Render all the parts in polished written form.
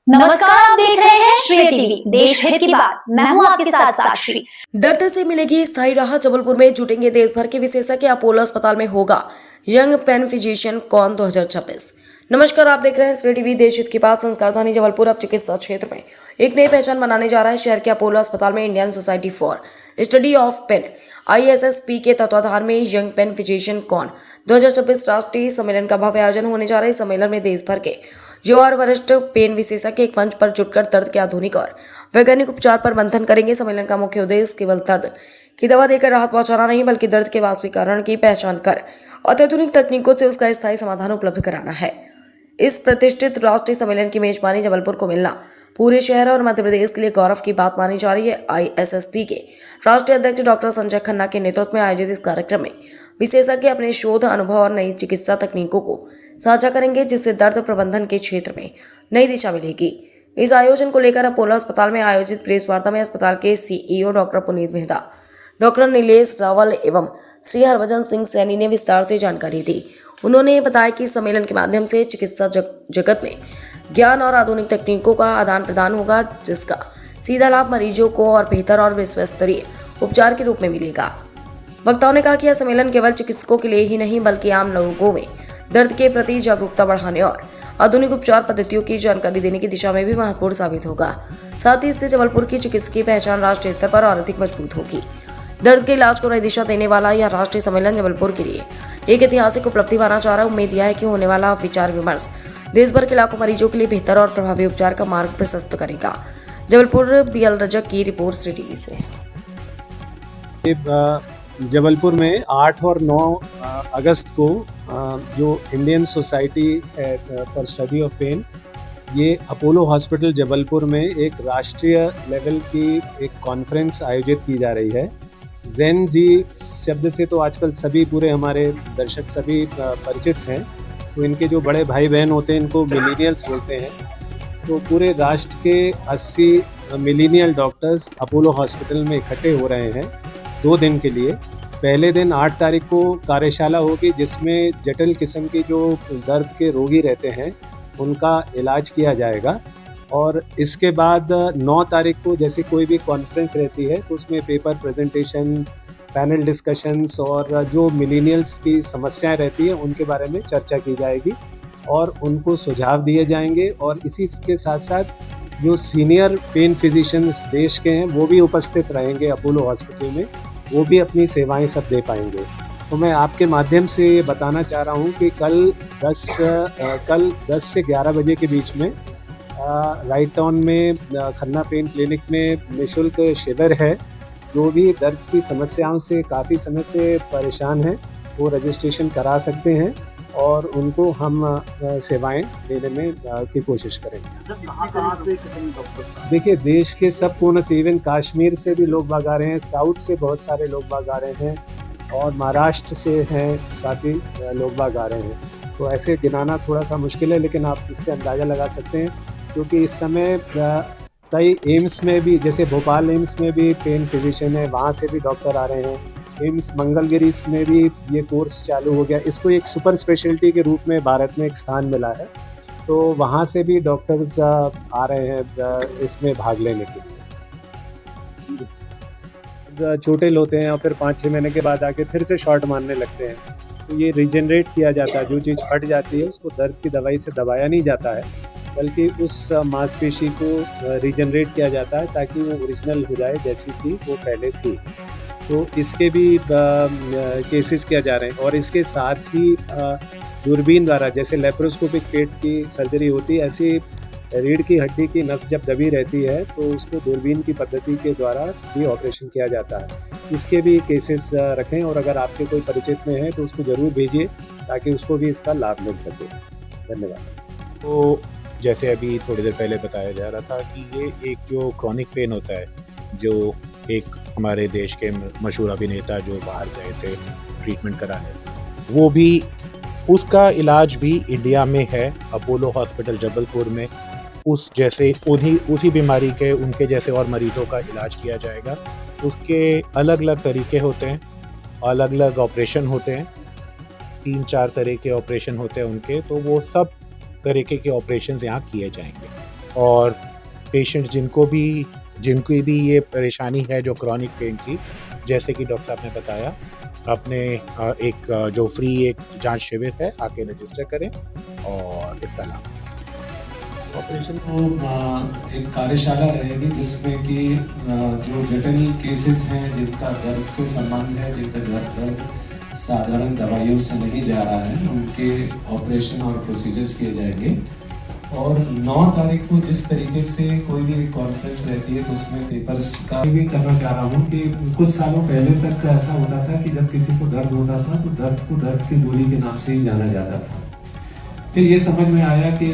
नमस्कार, आप देख रहे हैं श्रेय टीवी, देश हित की बात। मैं हूं आपके साथ साक्षी। दर्द से मिलेगी स्थायी राहत। जबलपुर में जुटेंगे देश भर के विशेषज्ञ। अपोलो अस्पताल में होगा यंग पेन फिजिशियन कॉन 2026। नमस्कार, आप देख रहे हैं श्रेय टीवी, देश हित की बात। संस्कारधानी जबलपुर अब चिकित्सा क्षेत्र में एक नई पहचान बनाने जा रहा है। शहर के अपोलो अस्पताल में Indian society for study of pain ISSP के तत्वाधान में यंग पेन फिजिशियन कॉन 2026 राष्ट्रीय सम्मेलन का भव्य आयोजन होने जा रहा है। इस सम्मेलन में देश भर के युवा और वरिष्ठ पेन विशेषज्ञ एक मंच पर जुटकर दर्द के आधुनिक और वैज्ञानिक उपचार पर मंथन करेंगे। सम्मेलन का मुख्य उद्देश्य केवल दर्द की दवा देकर राहत पहुंचाना नहीं, बल्कि दर्द के वास्तविक कारण की पहचान कर अत्याधुनिक तकनीकों से उसका स्थायी समाधान उपलब्ध कराना है। इस प्रतिष्ठित राष्ट्रीय सम्मेलन की मेजबानी जबलपुर को मिलना पूरे शहर और मध्य प्रदेश के लिए गौरव की बात मानी जा रही है। ISSP के राष्ट्रीय अध्यक्ष डॉक्टर संजय खन्ना के नेतृत्व में आयोजित इस कार्यक्रम में विशेषज्ञ अपने शोध अनुभव और नई चिकित्सा तकनीकों को साझा करेंगे, जिससे दर्द प्रबंधन के क्षेत्र में नई दिशा मिलेगी। इस आयोजन को लेकर अपोलो अस्पताल में आयोजित प्रेस वार्ता में अस्पताल के CEO doctor Puneet Mehta, doctor Nilesh Rawal एवं श्री हरभजन सिंह सैनी ने विस्तार से जानकारी दी। उन्होंने बताया कि सम्मेलन के माध्यम से चिकित्सा जगत में ज्ञान और आधुनिक तकनीकों का आदान प्रदान होगा, जिसका सीधा लाभ मरीजों को और बेहतर और विश्वस्तरीय उपचार के रूप में मिलेगा। वक्ताओं ने कहा कि यह सम्मेलन केवल चिकित्सकों के लिए ही नहीं, बल्कि आम लोगों में दर्द के प्रति जागरूकता बढ़ाने और आधुनिक उपचार पद्धतियों की जानकारी देने की दिशा में भी महत्वपूर्ण साबित होगा। साथ ही इससे जबलपुर की चिकित्सकीय पहचान राष्ट्रीय स्तर पर और अधिक मजबूत होगी। दर्द के इलाज को नई दिशा देने वाला यह राष्ट्रीय सम्मेलन जबलपुर के लिए एक ऐतिहासिक उपलब्धि माना जा रहा है। उम्मीद यह है कि होने वाला विचार विमर्श देश भर के लाखों मरीजों के लिए बेहतर और प्रभावी उपचार का मार्ग प्रशस्त करेगा। जबलपुर BL रजक की रिपोर्ट श्रेय टीवी से। जबलपुर में 8 और 9 अगस्त को जो Indian society for study of pain, ये अपोलो हॉस्पिटल जबलपुर में एक राष्ट्रीय लेवल की एक कॉन्फ्रेंस आयोजित की जा रही है। जेन जी शब्द से तो आजकल सभी पूरे हमारे दर्शक सभी परिचित हैं। तो इनके जो बड़े भाई बहन होते हैं इनको मिलीनियल्स बोलते हैं। तो पूरे राष्ट्र के 80 मिलीनियल डॉक्टर्स अपोलो हॉस्पिटल में इकट्ठे हो रहे हैं 2 दिन के लिए। पहले दिन 8 तारीख को कार्यशाला होगी, जिसमें जटिल किस्म के जो दर्द के रोगी रहते हैं उनका इलाज किया जाएगा। और इसके बाद 9 तारीख को जैसे कोई भी कॉन्फ्रेंस रहती है तो उसमें पेपर प्रेजेंटेशन, पैनल डिस्कशंस और जो मिलीनियल्स की समस्याएं रहती हैं उनके बारे में चर्चा की जाएगी और उनको सुझाव दिए जाएंगे। और इसी के साथ साथ जो सीनियर पेन फिजिशियंस देश के हैं वो भी उपस्थित रहेंगे अपोलो हॉस्पिटल में, वो भी अपनी सेवाएं सब दे पाएंगे। तो मैं आपके माध्यम से ये बताना चाह रहा हूँ कि कल 10 से 11 बजे के बीच में राइट टाउन में खन्ना पेन क्लिनिक में निःशुल्क शिविर है। जो भी दर्द की समस्याओं से काफ़ी समय से परेशान हैं वो रजिस्ट्रेशन करा सकते हैं और उनको हम सेवाएं देने में की कोशिश करेंगे। देखिए, देश के सब कोने से, इवन कश्मीर से भी लोग बाग आ रहे हैं, साउथ से बहुत सारे लोग बाग आ रहे हैं और महाराष्ट्र से हैं काफ़ी लोग बाग आ रहे हैं। तो ऐसे गिनाना थोड़ा सा मुश्किल है, लेकिन आप इससे अंदाज़ा लगा सकते हैं क्योंकि इस समय कई एम्स में भी, जैसे भोपाल एम्स में भी पेन फिजिशियन है, वहाँ से भी डॉक्टर आ रहे हैं। एम्स मंगलगिरी में भी ये कोर्स चालू हो गया। इसको एक सुपर स्पेशलिटी के रूप में भारत में एक स्थान मिला है, तो वहाँ से भी डॉक्टर्स आ रहे हैं इसमें भाग लेने के लिए। चोटिल होते हैं और फिर 5-6 महीने के बाद आके फिर से शॉट मारने लगते हैं, तो ये रीजनरेट किया जाता है। जो चीज़ फट जाती है उसको दर्द की दवाई से दबाया नहीं जाता है, बल्कि उस मांसपेशी को रीजनरेट किया जाता है ताकि वो ओरिजिनल हो जाए जैसी कि वो पहले थी। तो इसके भी केसेस किया जा रहे हैं। और इसके साथ ही दूरबीन द्वारा, जैसे लेप्रोस्कोपिक पेट की सर्जरी होती है, ऐसी रीढ़ की हड्डी की नस जब दबी रहती है तो उसको दूरबीन की पद्धति के द्वारा भी ऑपरेशन किया जाता है। इसके भी केसेस रखें और अगर आपके कोई परिचित में है तो उसको ज़रूर भेजिए ताकि उसको भी इसका लाभ मिल सके। धन्यवाद। तो जैसे अभी थोड़ी देर पहले बताया जा रहा था कि ये एक जो क्रॉनिक पेन होता है, जो एक हमारे देश के मशहूर अभिनेता जो बाहर गए थे ट्रीटमेंट कराने, वो भी उसका इलाज भी इंडिया में है अपोलो हॉस्पिटल जबलपुर में। उसी बीमारी के उनके जैसे और मरीजों का इलाज किया जाएगा। उसके अलग अलग तरीके होते हैं, अलग अलग ऑपरेशन होते हैं, 3-4 तरह के ऑपरेशन होते हैं उनके, तो वो सब तरीके के ऑपरेशन यहाँ किए जाएंगे। और पेशेंट जिनकी भी ये परेशानी है जो क्रॉनिक पेन की, जैसे कि डॉक्टर साहब ने बताया, अपने एक जो फ्री एक जांच शिविर है आके रजिस्टर करें और इसका लाभ। ऑपरेशन को एक कार्यशाला रहेगी जिसमें कि जो जटिल केसेस हैं जिनका दर्द से संबंध है, जिनका दर्द साधारण दवाइयों से नहीं जा रहा है, उनके ऑपरेशन और प्रोसीजर्स किए जाएंगे। और 9 तारीख को जिस तरीके से कोई भी कॉन्फ्रेंस रहती है तो उसमें पेपर्स का भी करना चाह रहा हूँ कि कुछ सालों पहले तक ऐसा होता था कि जब किसी को दर्द होता था तो दर्द को दर्द की गोली के नाम से ही जाना जाता था। फिर ये समझ में आया कि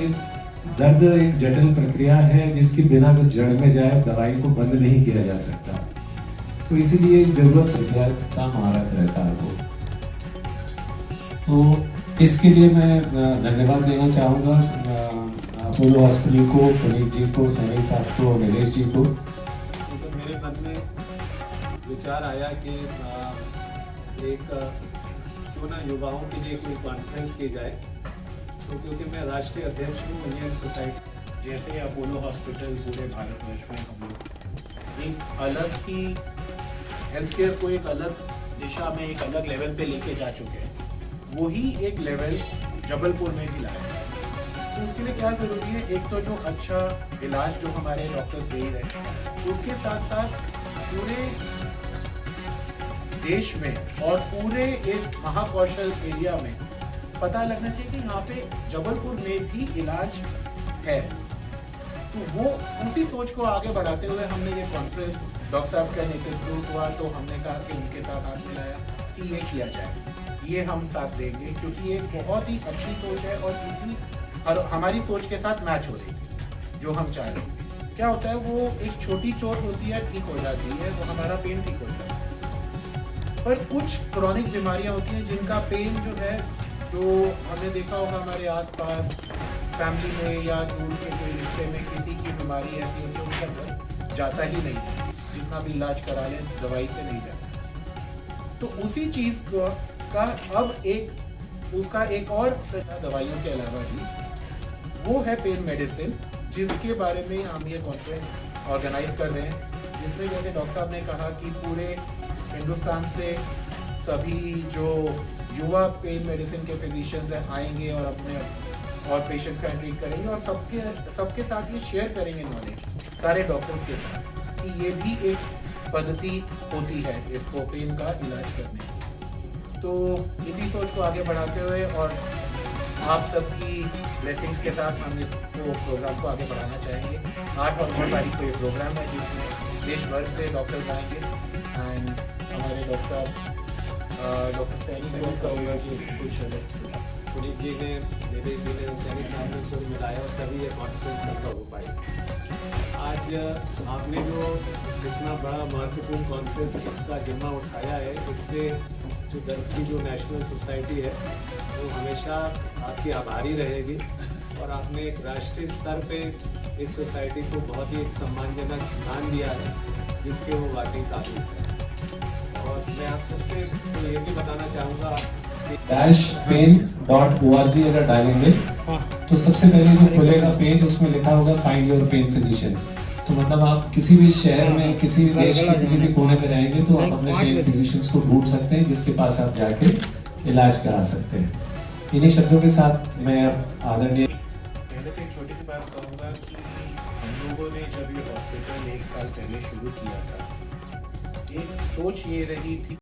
दर्द एक जटिल प्रक्रिया है जिसकी बिना अगर जड़ में जाए दवाई को बंद नहीं किया जा सकता, तो इसीलिए जरूरत का महारत रहता है वो। तो इसके लिए मैं धन्यवाद देना चाहूँगा अपोलो हॉस्पिटल को, पुनीत जी को, सैनी साहब को, नीलेश जी को। तो मेरे मन में विचार आया कि एक क्यों ना युवाओं के लिए कोई कॉन्फ्रेंस की जाए, तो क्योंकि मैं राष्ट्रीय अध्यक्ष हूँ इंडियन सोसाइटी। जैसे अपोलो हॉस्पिटल पूरे भारतवर्ष में हम लोग एक अलग ही हेल्थ केयर को एक अलग दिशा में, एक अलग लेवल पे लेके जा चुके हैं, वही एक लेवल जबलपुर में भी लाया है। तो उसके लिए क्या ज़रूरी है? एक तो जो अच्छा इलाज जो हमारे डॉक्टर दे रहे हैं, उसके साथ साथ पूरे देश में और पूरे इस महाकौशल एरिया में पता लगना चाहिए कि यहाँ पे जबलपुर में भी इलाज है। तो वो उसी सोच को आगे बढ़ाते हुए हमने ये कॉन्फ्रेंस डॉक्टर साहब का नेतृत्व हुआ, तो हमने कहा कि उनके साथ हाथ मिलाया कि ये किया जाए, ये हम साथ देंगे, क्योंकि ये बहुत ही अच्छी सोच है और हमारी सोच के साथ मैच हो रही है जो हम चाह रहे हैं। क्या होता है, वो एक छोटी चोट होती है, ठीक हो जाती है, वो हमारा पेन ठीक हो जाता है। पर कुछ क्रॉनिक बीमारियां होती हैं जिनका पेन जो है, जो हमने देखा होगा हमारे आसपास फैमिली में या दूर के कोई रिश्ते में किसी की बीमारी ऐसी होती है, उनका दर्द जाता ही नहीं है, जितना भी इलाज करा लें दवाई से नहीं जाता। तो उसी चीज़ का अब उसका एक और दवाइयों के अलावा भी वो है पेन मेडिसिन, जिसके बारे में हम ये कॉन्फ्रेंस ऑर्गेनाइज कर रहे हैं, जिसमें जैसे डॉक्टर साहब ने कहा कि पूरे हिंदुस्तान से सभी जो युवा पेन मेडिसिन के फिजिशियंस हैं आएंगे और अपने और पेशेंट का ट्रीट करेंगे और सबके साथ ये शेयर करेंगे नॉलेज सारे डॉक्टर्स के साथ कि ये भी एक पद्धति होती है इसको पेन का इलाज करने की। तो इसी सोच को आगे बढ़ाते हुए और आप सबकी ब्लेसिंग्स के साथ हम इसको प्रोग्राम को आगे बढ़ाना चाहेंगे। 8 और 9 तारीख को ये प्रोग्राम है जिसमें देश भर से डॉक्टर्स आएंगे एंड हमारे डॉक्टर सैनी कुछ पुनीत जी ने, नीलेश जी ने, सैनी साहब ने सुर मिलाया और तभी ये कॉन्फ्रेंस संभव हो पाई। आज आपने जो इतना बड़ा महत्वपूर्ण कॉन्फ्रेंस का जिम्मा उठाया है, इससे जो दर्द की जो नेशनल सोसाइटी है वो हमेशा आपकी आभारी रहेगी और आपने एक राष्ट्रीय स्तर पे इस सोसाइटी को बहुत ही एक सम्मानजनक स्थान दिया है, जिसके वो वाकई काबिल है। और मैं आप सबसे तो ये भी बताना चाहूँगा -pain.org अगर डालेंगे तो सबसे पहले जो खुलेगा पेज उसमें लिखा होगा फाइंड योर पेन फिजिशियंस। तो मतलब आप किसी भी शहर में, किसी भी देश के किसी भी कोने में रहेंगे तो आप अपने पेन फिजिशियंस को ढूंढ सकते हैं, जिसके पास आप जाके इलाज करा सकते हैं। इन्हीं शब्दों के साथ मैं आदरणीय पहले तो एक छोटी सी बात कहूँगा कि हम लोगों ने जब ये हॉस्पिटल 1 साल पहले शुरू किया था, एक सोच ये रही थी